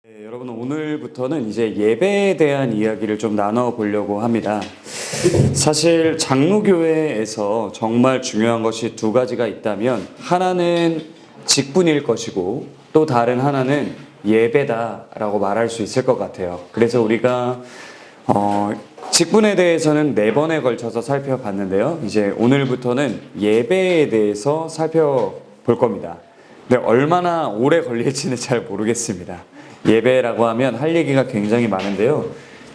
네, 여러분 오늘부터는 이제 예배에 대한 이야기를 좀 나눠보려고 합니다. 사실 장로교회에서 정말 중요한 것이 두 가지가 있다면 하나는 직분일 것이고 또 다른 하나는 예배다라고 말할 수 있을 것 같아요. 그래서 우리가 직분에 대해서는 4번에 걸쳐서 살펴봤는데요. 이제 오늘부터는 예배에 대해서 살펴볼 겁니다. 근데 얼마나 오래 걸릴지는 잘 모르겠습니다. 예배라고 하면 할 얘기가 굉장히 많은데요.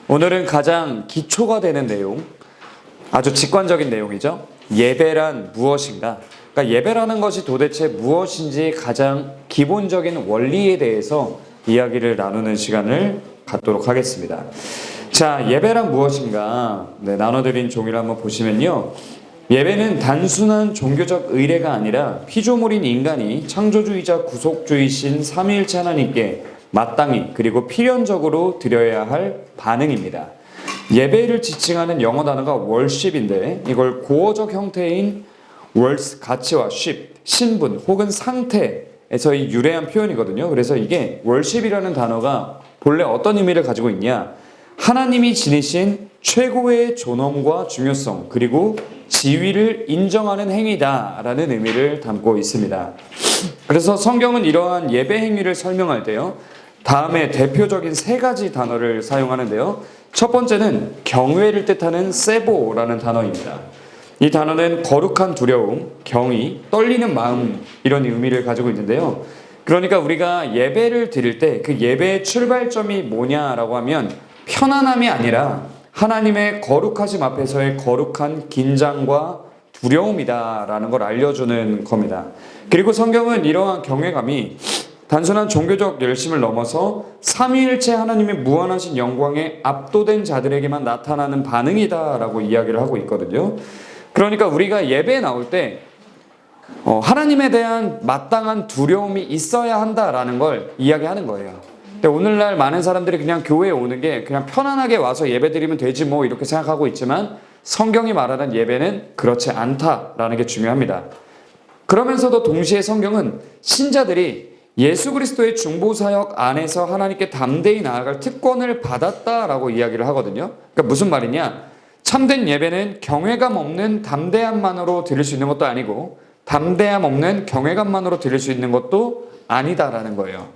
오늘은 가장 기초가 되는 내용, 아주 직관적인 내용이죠. 예배란 무엇인가? 그러니까 예배라는 것이 도대체 무엇인지 가장 기본적인 원리에 대해서 이야기를 나누는 시간을 갖도록 하겠습니다. 자, 예배란 무엇인가? 나눠드린 종이를 한번 보시면요. 예배는 단순한 종교적 의례가 아니라 피조물인 인간이 창조주이자 구속주이신 삼위일체 하나님께 마땅히 그리고 필연적으로 드려야 할 반응입니다. 예배를 지칭하는 영어 단어가 worship인데 이걸 고어적 형태인 words, 가치와 ship, 신분 혹은 상태에서 유래한 표현이거든요. 그래서 이게 worship이라는 단어가 본래 어떤 의미를 가지고 있냐? 하나님이 지니신 최고의 존엄과 중요성 그리고 지위를 인정하는 행위다라는 의미를 담고 있습니다. 그래서 성경은 이러한 예배 행위를 설명할 때요. 다음에 대표적인 3가지 단어를 사용하는데요. 첫 번째는 경외를 뜻하는 세보라는 단어입니다. 이 단어는 거룩한 두려움, 경의, 떨리는 마음 이런 의미를 가지고 있는데요. 그러니까 우리가 예배를 드릴 때 그 예배의 출발점이 뭐냐라고 하면 편안함이 아니라 하나님의 거룩하심 앞에서의 거룩한 긴장과 두려움이다라는 걸 알려주는 겁니다. 그리고 성경은 이러한 경외감이 단순한 종교적 열심을 넘어서 삼위일체 하나님의 무한하신 영광에 압도된 자들에게만 나타나는 반응이다라고 이야기를 하고 있거든요. 그러니까 우리가 예배에 나올 때 하나님에 대한 마땅한 두려움이 있어야 한다라는 걸 이야기하는 거예요. 근데 오늘날 많은 사람들이 그냥 교회에 오는 게 그냥 편안하게 와서 예배드리면 되지 뭐 이렇게 생각하고 있지만 성경이 말하는 예배는 그렇지 않다라는 게 중요합니다. 그러면서도 동시에 성경은 신자들이 예수 그리스도의 중보사역 안에서 하나님께 담대히 나아갈 특권을 받았다라고 이야기를 하거든요. 그러니까 무슨 말이냐? 참된 예배는 경외감 없는 담대함만으로 드릴 수 있는 것도 아니고 담대함 없는 경외감만으로 드릴 수 있는 것도 아니다라는 거예요.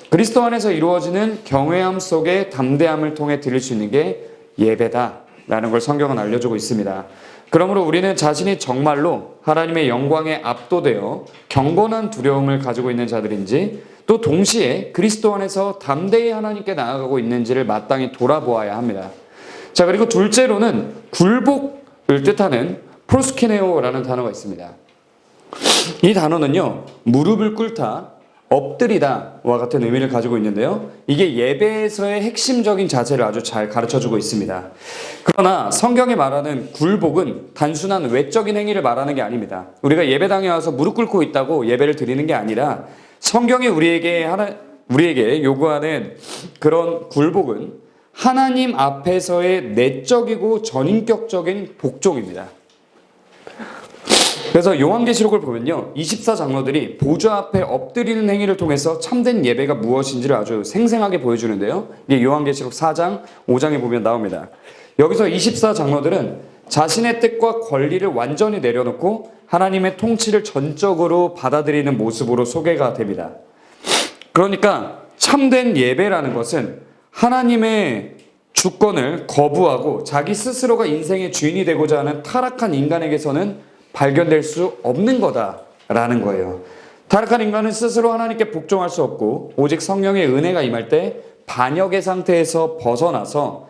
그리스도 안에서 이루어지는 경외함 속에 담대함을 통해 드릴 수 있는 게 예배다라는 걸 성경은 알려주고 있습니다. 그러므로 우리는 자신이 정말로 하나님의 영광에 압도되어 경건한 두려움을 가지고 있는 자들인지 또 동시에 그리스도 안에서 담대히 하나님께 나아가고 있는지를 마땅히 돌아보아야 합니다. 자, 그리고 둘째로는 굴복을 뜻하는 프로스케네오라는 단어가 있습니다. 이 단어는요, 무릎을 꿇다, 엎드리다와 같은 의미를 가지고 있는데요. 이게 예배에서의 핵심적인 자세를 아주 잘 가르쳐주고 있습니다. 그러나 성경이 말하는 굴복은 단순한 외적인 행위를 말하는 게 아닙니다. 우리가 예배당에 와서 무릎 꿇고 있다고 예배를 드리는 게 아니라 성경이 우리에게 요구하는 그런 굴복은 하나님 앞에서의 내적이고 전인격적인 복종입니다. 그래서 요한계시록을 보면요, 24장로들이 보좌 앞에 엎드리는 행위를 통해서 참된 예배가 무엇인지를 아주 생생하게 보여주는데요. 이게 요한계시록 4장, 5장에 보면 나옵니다. 여기서 24장로들은 자신의 뜻과 권리를 완전히 내려놓고 하나님의 통치를 전적으로 받아들이는 모습으로 소개가 됩니다. 그러니까 참된 예배라는 것은 하나님의 주권을 거부하고 자기 스스로가 인생의 주인이 되고자 하는 타락한 인간에게서는 발견될 수 없는 거다라는 거예요. 타락한 인간은 스스로 하나님께 복종할 수 없고 오직 성령의 은혜가 임할 때 반역의 상태에서 벗어나서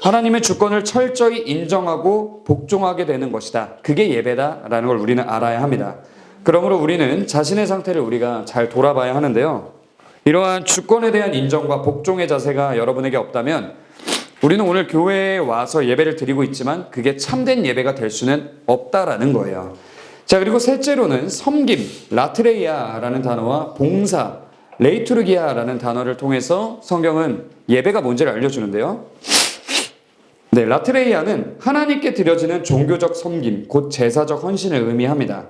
하나님의 주권을 철저히 인정하고 복종하게 되는 것이다. 그게 예배다라는 걸 우리는 알아야 합니다. 그러므로 우리는 자신의 상태를 우리가 잘 돌아봐야 하는데요. 이러한 주권에 대한 인정과 복종의 자세가 여러분에게 없다면 우리는 오늘 교회에 와서 예배를 드리고 있지만 그게 참된 예배가 될 수는 없다라는 거예요. 자, 그리고 셋째로는 섬김, 라트레이아라는 단어와 봉사, 레이투르기아라는 단어를 통해서 성경은 예배가 뭔지를 알려주는데요. 네, 라트레이아는 하나님께 드려지는 종교적 섬김, 곧 제사적 헌신을 의미합니다.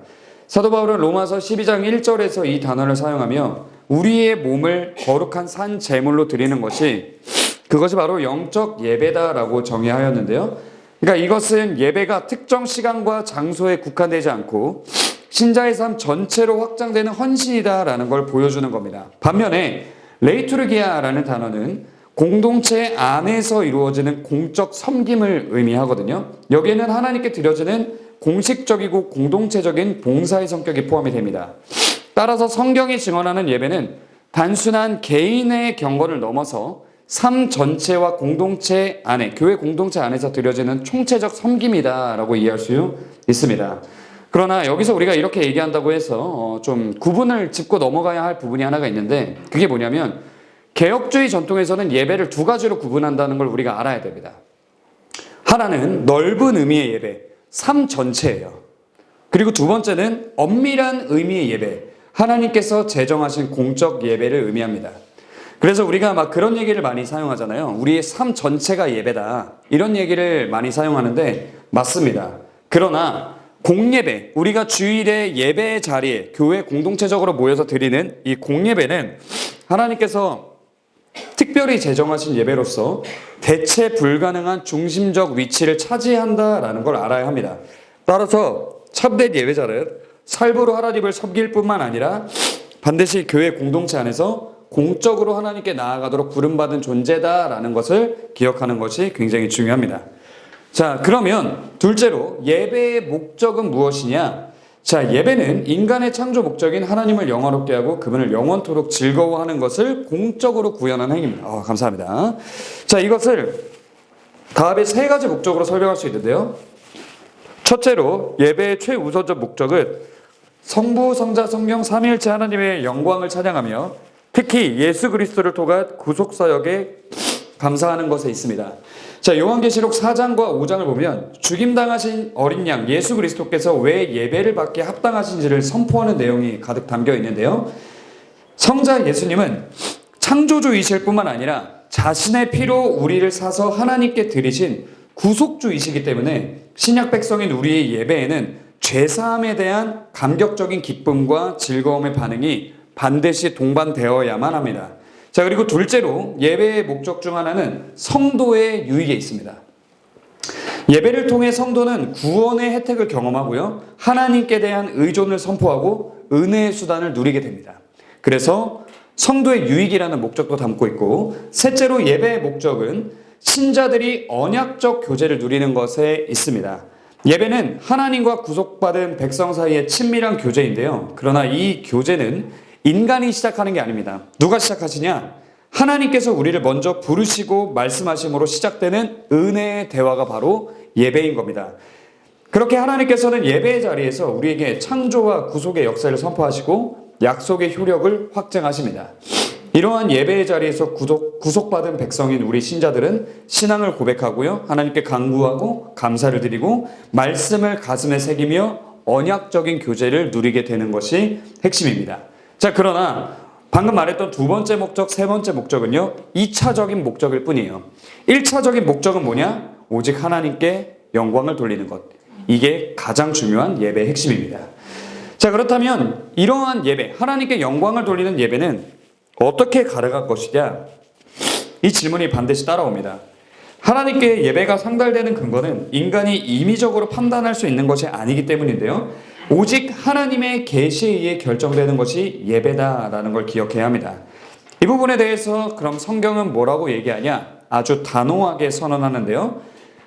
사도 바울은 로마서 12장 1절에서 이 단어를 사용하며 우리의 몸을 거룩한 산 제물로 드리는 것이 그것이 바로 영적 예배다라고 정의하였는데요. 그러니까 이것은 예배가 특정 시간과 장소에 국한되지 않고 신자의 삶 전체로 확장되는 헌신이다라는 걸 보여주는 겁니다. 반면에 레이투르기아라는 단어는 공동체 안에서 이루어지는 공적 섬김을 의미하거든요. 여기에는 하나님께 드려지는 공식적이고 공동체적인 봉사의 성격이 포함이 됩니다. 따라서 성경이 증언하는 예배는 단순한 개인의 경건을 넘어서 삶 전체와 공동체 안에, 교회 공동체 안에서 드려지는 총체적 섬김이다라고 이해할 수 있습니다. 그러나 여기서 우리가 이렇게 얘기한다고 해서 좀 구분을 짚고 넘어가야 할 부분이 하나가 있는데, 그게 뭐냐면 개혁주의 전통에서는 예배를 두 가지로 구분한다는 걸 우리가 알아야 됩니다. 하나는 넓은 의미의 예배, 삶 전체예요. 그리고 두 번째는 엄밀한 의미의 예배, 하나님께서 제정하신 공적 예배를 의미합니다. 그래서 우리가 막 그런 얘기를 많이 사용하잖아요. 우리의 삶 전체가 예배다, 이런 얘기를 많이 사용하는데 맞습니다. 그러나 공예배, 우리가 주일에 예배 자리에 교회 공동체적으로 모여서 드리는 이 공예배는 하나님께서 특별히 제정하신 예배로서 대체 불가능한 중심적 위치를 차지한다라는 걸 알아야 합니다. 따라서 참된 예배자는 삶으로 하나님을 섬길 뿐만 아니라 반드시 교회 공동체 안에서 공적으로 하나님께 나아가도록 부름받은 존재다라는 것을 기억하는 것이 굉장히 중요합니다. 자, 그러면 둘째로 예배의 목적은 무엇이냐? 자, 예배는 인간의 창조 목적인 하나님을 영화롭게 하고 그분을 영원토록 즐거워하는 것을 공적으로 구현한 행위입니다. 감사합니다. 자, 이것을 다음에 세 가지 목적으로 설명할 수 있는데요. 첫째로 예배의 최우선적 목적은 성부, 성자, 성령 삼위일체 하나님의 영광을 찬양하며 특히 예수 그리스도를 통한 구속사역에 감사하는 것에 있습니다. 자, 요한계시록 4장과 5장을 보면 죽임당하신 어린 양 예수 그리스도께서 왜 예배를 받기에 합당하신지를 선포하는 내용이 가득 담겨 있는데요. 성자 예수님은 창조주이실 뿐만 아니라 자신의 피로 우리를 사서 하나님께 드리신 구속주이시기 때문에 신약 백성인 우리의 예배에는 죄사함에 대한 감격적인 기쁨과 즐거움의 반응이 반드시 동반되어야만 합니다. 자, 그리고 둘째로 예배의 목적 중 하나는 성도의 유익에 있습니다. 예배를 통해 성도는 구원의 혜택을 경험하고요, 하나님께 대한 의존을 선포하고 은혜의 수단을 누리게 됩니다. 그래서 성도의 유익이라는 목적도 담고 있고, 셋째로 예배의 목적은 신자들이 언약적 교제를 누리는 것에 있습니다. 예배는 하나님과 구속받은 백성 사이의 친밀한 교제인데요. 그러나 이 교제는 인간이 시작하는 게 아닙니다. 누가 시작하시냐? 하나님께서 우리를 먼저 부르시고 말씀하심으로 시작되는 은혜의 대화가 바로 예배인 겁니다. 그렇게 하나님께서는 예배의 자리에서 우리에게 창조와 구속의 역사를 선포하시고 약속의 효력을 확증하십니다. 이러한 예배의 자리에서 구속받은 백성인 우리 신자들은 신앙을 고백하고요, 하나님께 간구하고 감사를 드리고 말씀을 가슴에 새기며 언약적인 교제를 누리게 되는 것이 핵심입니다. 자, 그러나 방금 말했던 두 번째 목적, 세 번째 목적은요, 2차적인 목적일 뿐이에요. 1차적인 목적은 뭐냐? 오직 하나님께 영광을 돌리는 것. 이게 가장 중요한 예배의 핵심입니다. 자, 그렇다면 이러한 예배, 하나님께 영광을 돌리는 예배는 어떻게 가능한 것이냐? 이 질문이 반드시 따라옵니다. 하나님께 예배가 상달되는 근거는 인간이 임의적으로 판단할 수 있는 것이 아니기 때문인데요. 오직 하나님의 계시에 의해 결정되는 것이 예배다라는 걸 기억해야 합니다. 이 부분에 대해서 그럼 성경은 뭐라고 얘기하냐? 아주 단호하게 선언하는데요.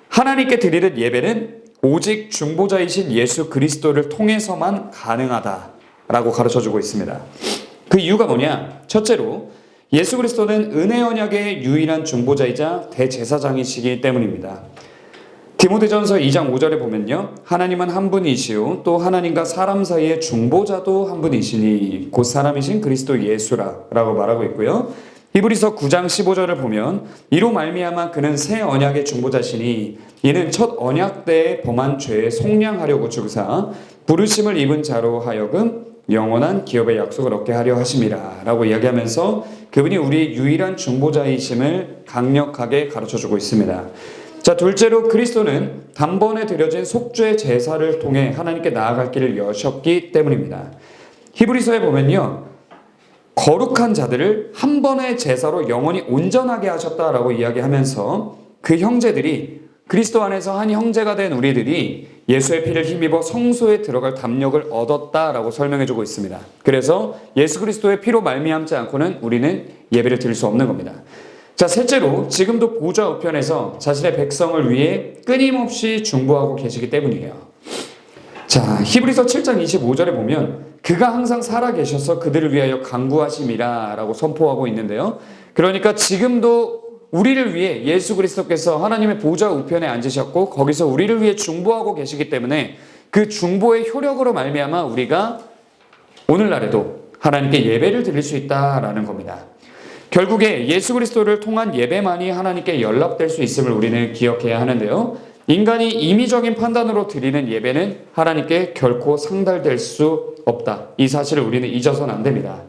하나님께 드리는 예배는 오직 중보자이신 예수 그리스도를 통해서만 가능하다라고 가르쳐주고 있습니다. 그 이유가 뭐냐? 첫째로 예수 그리스도는 은혜 언약의 유일한 중보자이자 대제사장이시기 때문입니다. 디모데전서 2장 5절에 보면요, 하나님은 한 분이시요 또 하나님과 사람 사이의 중보자도 한 분이시니 곧 사람이신 그리스도 예수라라고 말하고 있고요. 히브리서 9장 15절을 보면 이로 말미암아 그는 새 언약의 중보자시니 이는 첫 언약 때에 범한 죄에 속량하려고 주사 부르심을 입은 자로 하여금 영원한 기업의 약속을 얻게 하려 하심이라 라고 이야기하면서 그분이 우리의 유일한 중보자이심을 강력하게 가르쳐주고 있습니다. 자, 둘째로 그리스도는 단번에 드려진 속죄 제사를 통해 하나님께 나아갈 길을 여셨기 때문입니다. 히브리서에 보면요, 거룩한 자들을 한 번의 제사로 영원히 온전하게 하셨다라고 이야기하면서 그 형제들이 그리스도 안에서 한 형제가 된 우리들이 예수의 피를 힘입어 성소에 들어갈 담력을 얻었다라고 설명해주고 있습니다. 그래서 예수 그리스도의 피로 말미암지 않고는 우리는 예배를 드릴 수 없는 겁니다. 자, 셋째로 지금도 보좌 우편에서 자신의 백성을 위해 끊임없이 중보하고 계시기 때문이에요. 자, 히브리서 7장 25절에 보면 그가 항상 살아계셔서 그들을 위하여 간구하심이라 라고 선포하고 있는데요. 그러니까 지금도 우리를 위해 예수 그리스도께서 하나님의 보좌 우편에 앉으셨고 거기서 우리를 위해 중보하고 계시기 때문에 그 중보의 효력으로 말미암아 우리가 오늘날에도 하나님께 예배를 드릴 수 있다라는 겁니다. 결국에 예수 그리스도를 통한 예배만이 하나님께 연락될 수 있음을 우리는 기억해야 하는데요. 인간이 임의적인 판단으로 드리는 예배는 하나님께 결코 상달될 수 없다. 이 사실을 우리는 잊어서는 안 됩니다.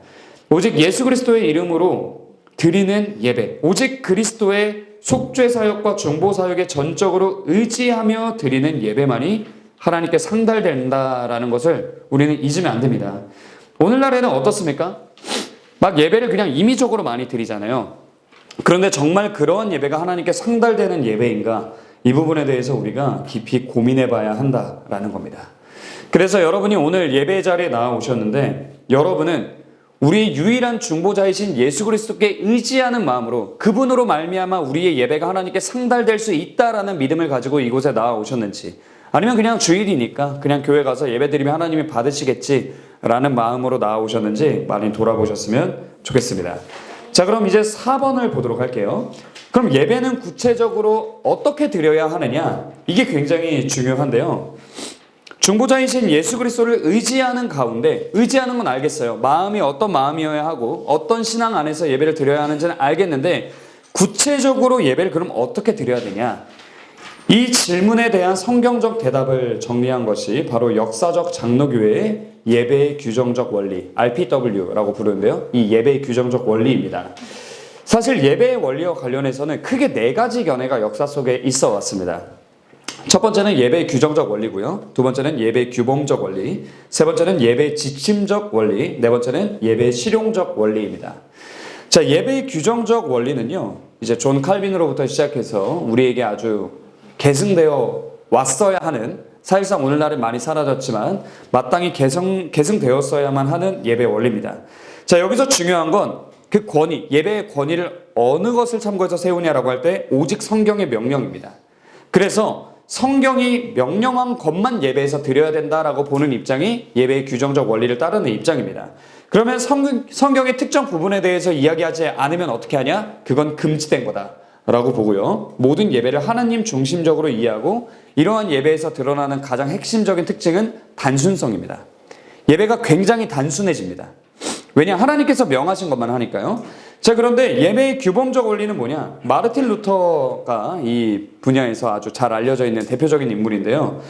오직 예수 그리스도의 이름으로 드리는 예배, 오직 그리스도의 속죄 사역과 중보 사역에 전적으로 의지하며 드리는 예배만이 하나님께 상달된다라는 것을 우리는 잊으면 안 됩니다. 오늘날에는 어떻습니까? 막 예배를 그냥 임의적으로 많이 드리잖아요. 그런데 정말 그러한 예배가 하나님께 상달되는 예배인가? 이 부분에 대해서 우리가 깊이 고민해 봐야 한다라는 겁니다. 그래서 여러분이 오늘 예배 자리에 나오셨는데 여러분은 우리의 유일한 중보자이신 예수 그리스도께 의지하는 마음으로 그분으로 말미암아 우리의 예배가 하나님께 상달될 수 있다라는 믿음을 가지고 이곳에 나오셨는지, 아니면 그냥 주일이니까 그냥 교회 가서 예배드리면 하나님이 받으시겠지라는 마음으로 나오셨는지 많이 돌아보셨으면 좋겠습니다. 자, 그럼 이제 4번을 보도록 할게요. 그럼 예배는 구체적으로 어떻게 드려야 하느냐? 이게 굉장히 중요한데요. 중보자이신 예수 그리스도를 의지하는 가운데, 의지하는 건 알겠어요. 마음이 어떤 마음이어야 하고 어떤 신앙 안에서 예배를 드려야 하는지는 알겠는데 구체적으로 예배를 그럼 어떻게 드려야 되냐? 이 질문에 대한 성경적 대답을 정리한 것이 바로 역사적 장로교회의 예배의 규정적 원리, RPW라고 부르는데요. 이 예배의 규정적 원리입니다. 사실 예배의 원리와 관련해서는 크게 4가지 견해가 역사 속에 있어 왔습니다. 첫 번째는 예배의 규정적 원리고요. 두 번째는 예배의 규범적 원리, 세 번째는 예배의 지침적 원리, 네 번째는 예배의 실용적 원리입니다. 자, 예배의 규정적 원리는요, 이제 존 칼빈으로부터 시작해서 우리에게 아주 계승되어 왔어야 하는, 사실상 오늘날은 많이 사라졌지만 마땅히 계승되었어야만 하는 예배 원리입니다. 자, 여기서 중요한 건 그 권위, 예배의 권위를 어느 것을 참고해서 세우냐라고 할 때 오직 성경의 명령입니다. 그래서 성경이 명령한 것만 예배에서 드려야 된다라고 보는 입장이 예배의 규정적 원리를 따르는 입장입니다. 그러면 성경의 특정 부분에 대해서 이야기하지 않으면 어떻게 하냐? 그건 금지된 거다라고 보고요. 모든 예배를 하나님 중심적으로 이해하고 이러한 예배에서 드러나는 가장 핵심적인 특징은 단순성입니다. 예배가 굉장히 단순해집니다. 왜냐? 하나님께서 명하신 것만 하니까요. 자, 그런데 예배의 규범적 원리는 뭐냐? 마르틴 루터가 이 분야에서 아주 잘 알려져 있는 대표적인 인물인데요.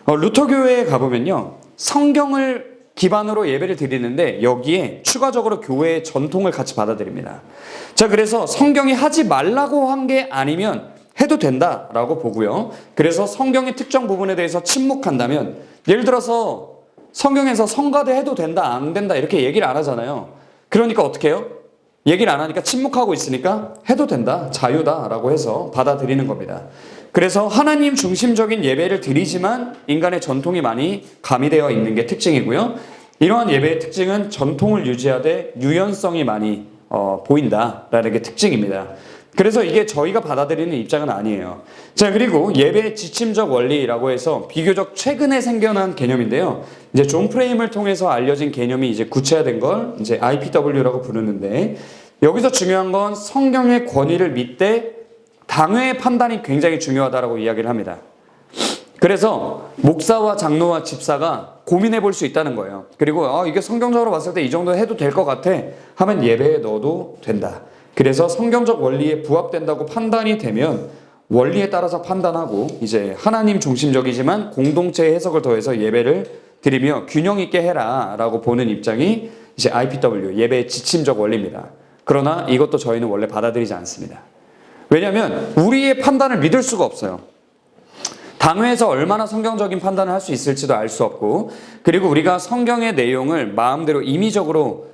루터 교회에 가보면요, 성경을 기반으로 예배를 드리는데 여기에 추가적으로 교회의 전통을 같이 받아들입니다. 자, 그래서 성경이 하지 말라고 한 게 아니면 해도 된다라고 보고요. 그래서 성경의 특정 부분에 대해서 침묵한다면, 예를 들어서 성경에서 성가대 해도 된다 안 된다 이렇게 얘기를 안 하잖아요. 그러니까 어떻게 해요? 얘기를 안 하니까 침묵하고 있으니까 해도 된다, 자유다라고 해서 받아들이는 겁니다. 그래서 하나님 중심적인 예배를 드리지만 인간의 전통이 많이 가미되어 있는 게 특징이고요. 이러한 예배의 특징은 전통을 유지하되 유연성이 많이 보인다라는 게 특징입니다. 그래서 이게 저희가 받아들이는 입장은 아니에요. 자, 그리고 예배의 지침적 원리라고 해서 비교적 최근에 생겨난 개념인데요. 이제 존 프레임을 통해서 알려진 개념이 이제 구체화된 걸 이제 IPW라고 부르는데, 여기서 중요한 건 성경의 권위를 믿되 당회의 판단이 굉장히 중요하다라고 이야기를 합니다. 그래서 목사와 장로와 집사가 고민해 볼 수 있다는 거예요. 그리고 이게 성경적으로 봤을 때 이 정도 해도 될 것 같아 하면 예배에 넣어도 된다. 그래서 성경적 원리에 부합된다고 판단이 되면 원리에 따라서 판단하고 이제 하나님 중심적이지만 공동체의 해석을 더해서 예배를 드리며 균형 있게 해라 라고 보는 입장이 이제 IPW, 예배의 지침적 원리입니다. 그러나 이것도 저희는 원래 받아들이지 않습니다. 왜냐하면 우리의 판단을 믿을 수가 없어요. 당회에서 얼마나 성경적인 판단을 할 수 있을지도 알 수 없고, 그리고 우리가 성경의 내용을 마음대로 임의적으로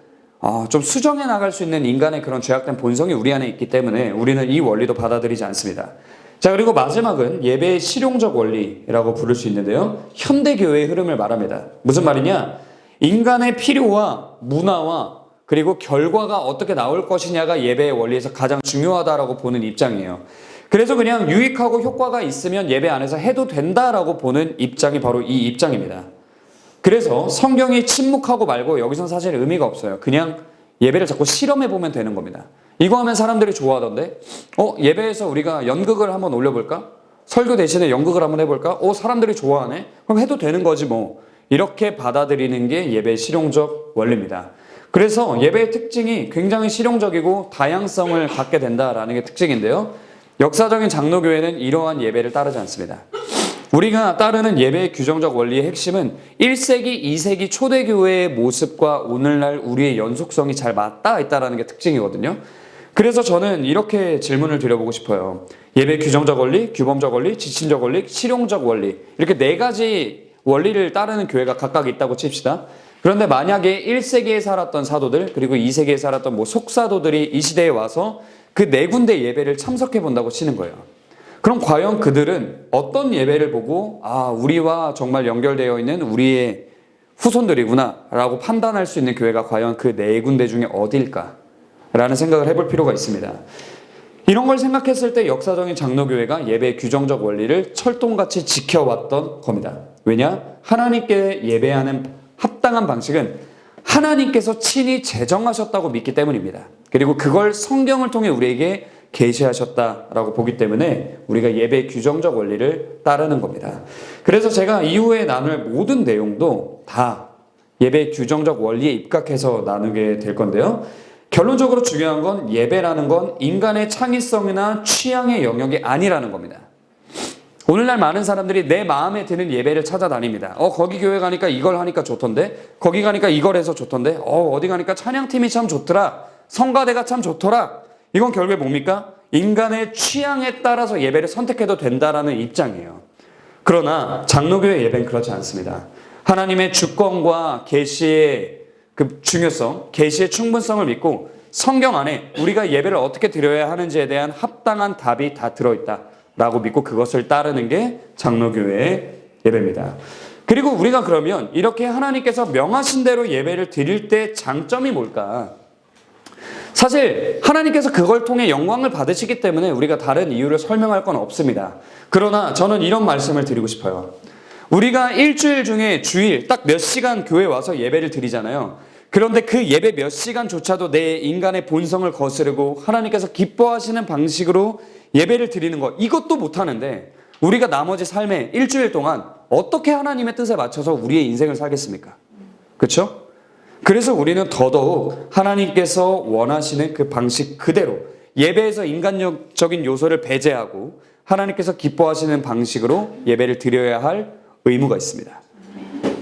좀 수정해 나갈 수 있는 인간의 그런 죄악된 본성이 우리 안에 있기 때문에 우리는 이 원리도 받아들이지 않습니다. 자, 그리고 마지막은 예배의 실용적 원리라고 부를 수 있는데요. 현대교회의 흐름을 말합니다. 무슨 말이냐? 인간의 필요와 문화와 그리고 결과가 어떻게 나올 것이냐가 예배의 원리에서 가장 중요하다라고 보는 입장이에요. 그래서 그냥 유익하고 효과가 있으면 예배 안에서 해도 된다라고 보는 입장이 바로 이 입장입니다. 그래서 성경이 침묵하고 말고 여기선 사실 의미가 없어요. 그냥 예배를 자꾸 실험해 보면 되는 겁니다. 이거 하면 사람들이 좋아하던데? 예배에서 우리가 연극을 한번 올려볼까? 설교 대신에 연극을 한번 해볼까? 사람들이 좋아하네? 그럼 해도 되는 거지 뭐. 이렇게 받아들이는 게 예배의 실용적 원리입니다. 그래서 예배의 특징이 굉장히 실용적이고 다양성을 갖게 된다라는 게 특징인데요. 역사적인 장로교회는 이러한 예배를 따르지 않습니다. 우리가 따르는 예배의 규정적 원리의 핵심은 1세기, 2세기 초대교회의 모습과 오늘날 우리의 연속성이 잘 맞닿아 있다는 게 특징이거든요. 그래서 저는 이렇게 질문을 드려보고 싶어요. 예배 규정적 원리, 규범적 원리, 지침적 원리, 실용적 원리, 이렇게 4가지 원리를 따르는 교회가 각각 있다고 칩시다. 그런데 만약에 1세기에 살았던 사도들 그리고 2세기에 살았던 속사도들이 이 시대에 와서 그 4군데 예배를 참석해 본다고 치는 거예요. 그럼 과연 그들은 어떤 예배를 보고 우리와 정말 연결되어 있는 우리의 후손들이구나 라고 판단할 수 있는 교회가 과연 그 4군데 중에 어딜까 라는 생각을 해볼 필요가 있습니다. 이런 걸 생각했을 때 역사적인 장로교회가 예배의 규정적 원리를 철통같이 지켜왔던 겁니다. 왜냐? 하나님께 예배하는 합당한 방식은 하나님께서 친히 제정하셨다고 믿기 때문입니다. 그리고 그걸 성경을 통해 우리에게 계시하셨다라고 보기 때문에 우리가 예배의 규정적 원리를 따르는 겁니다. 그래서 제가 이후에 나눌 모든 내용도 다 예배의 규정적 원리에 입각해서 나누게 될 건데요. 결론적으로 중요한 건 예배라는 건 인간의 창의성이나 취향의 영역이 아니라는 겁니다. 오늘날 많은 사람들이 내 마음에 드는 예배를 찾아다닙니다. 거기 교회 가니까 이걸 하니까 좋던데, 거기 가니까 이걸 해서 좋던데, 어디 가니까 찬양팀이 참 좋더라, 성가대가 참 좋더라. 이건 결국에 뭡니까? 인간의 취향에 따라서 예배를 선택해도 된다라는 입장이에요. 그러나 장로교회 예배는 그렇지 않습니다. 하나님의 주권과 계시의 그 중요성, 계시의 충분성을 믿고 성경 안에 우리가 예배를 어떻게 드려야 하는지에 대한 합당한 답이 다 들어있다라고 믿고 그것을 따르는 게 장로교회의 예배입니다. 그리고 우리가 그러면 이렇게 하나님께서 명하신 대로 예배를 드릴 때 장점이 뭘까? 사실 하나님께서 그걸 통해 영광을 받으시기 때문에 우리가 다른 이유를 설명할 건 없습니다. 그러나 저는 이런 말씀을 드리고 싶어요. 우리가 일주일 중에 주일 딱 몇 시간 교회 와서 예배를 드리잖아요. 그런데 그 예배 몇 시간조차도 내 인간의 본성을 거스르고 하나님께서 기뻐하시는 방식으로 예배를 드리는 것, 이것도 못하는데 우리가 나머지 삶에 일주일 동안 어떻게 하나님의 뜻에 맞춰서 우리의 인생을 살겠습니까? 그렇죠? 그래서 우리는 더더욱 하나님께서 원하시는 그 방식 그대로 예배에서 인간적인 요소를 배제하고 하나님께서 기뻐하시는 방식으로 예배를 드려야 할 의무가 있습니다.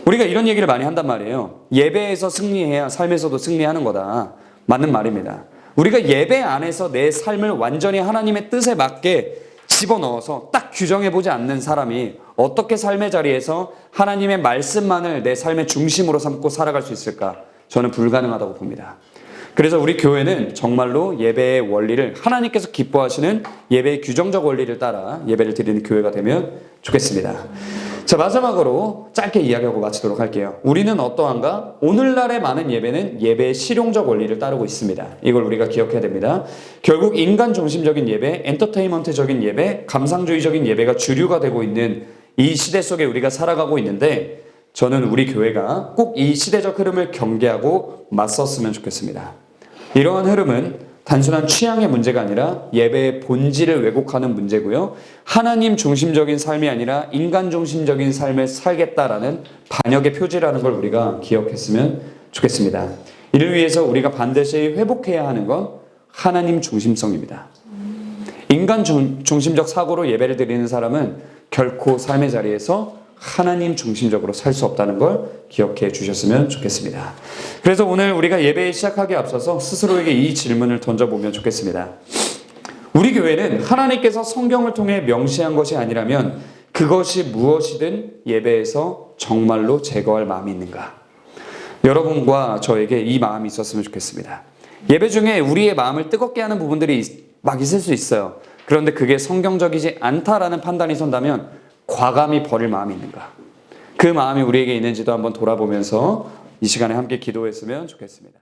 우리가 이런 얘기를 많이 한단 말이에요. 예배에서 승리해야 삶에서도 승리하는 거다. 맞는 말입니다. 우리가 예배 안에서 내 삶을 완전히 하나님의 뜻에 맞게 집어넣어서 딱 규정해보지 않는 사람이 어떻게 삶의 자리에서 하나님의 말씀만을 내 삶의 중심으로 삼고 살아갈 수 있을까? 저는 불가능하다고 봅니다. 그래서 우리 교회는 정말로 예배의 원리를 하나님께서 기뻐하시는 예배의 규정적 원리를 따라 예배를 드리는 교회가 되면 좋겠습니다. 자, 마지막으로 짧게 이야기하고 마치도록 할게요. 우리는 어떠한가? 오늘날의 많은 예배는 예배의 실용적 원리를 따르고 있습니다. 이걸 우리가 기억해야 됩니다. 결국 인간 중심적인 예배, 엔터테인먼트적인 예배, 감상주의적인 예배가 주류가 되고 있는 이 시대 속에 우리가 살아가고 있는데 저는 우리 교회가 꼭 이 시대적 흐름을 경계하고 맞섰으면 좋겠습니다. 이러한 흐름은 단순한 취향의 문제가 아니라 예배의 본질을 왜곡하는 문제고요. 하나님 중심적인 삶이 아니라 인간 중심적인 삶을 살겠다라는 반역의 표지라는 걸 우리가 기억했으면 좋겠습니다. 이를 위해서 우리가 반드시 회복해야 하는 건 하나님 중심성입니다. 인간 중심적 사고로 예배를 드리는 사람은 결코 삶의 자리에서 하나님 중심적으로 살 수 없다는 걸 기억해 주셨으면 좋겠습니다. 그래서 오늘 우리가 예배 시작하기에 앞서서 스스로에게 이 질문을 던져보면 좋겠습니다. 우리 교회는 하나님께서 성경을 통해 명시한 것이 아니라면 그것이 무엇이든 예배에서 정말로 제거할 마음이 있는가? 여러분과 저에게 이 마음이 있었으면 좋겠습니다. 예배 중에 우리의 마음을 뜨겁게 하는 부분들이 막 있을 수 있어요. 그런데 그게 성경적이지 않다라는 판단이 선다면 과감히 버릴 마음이 있는가? 그 마음이 우리에게 있는지도 한번 돌아보면서 이 시간에 함께 기도했으면 좋겠습니다.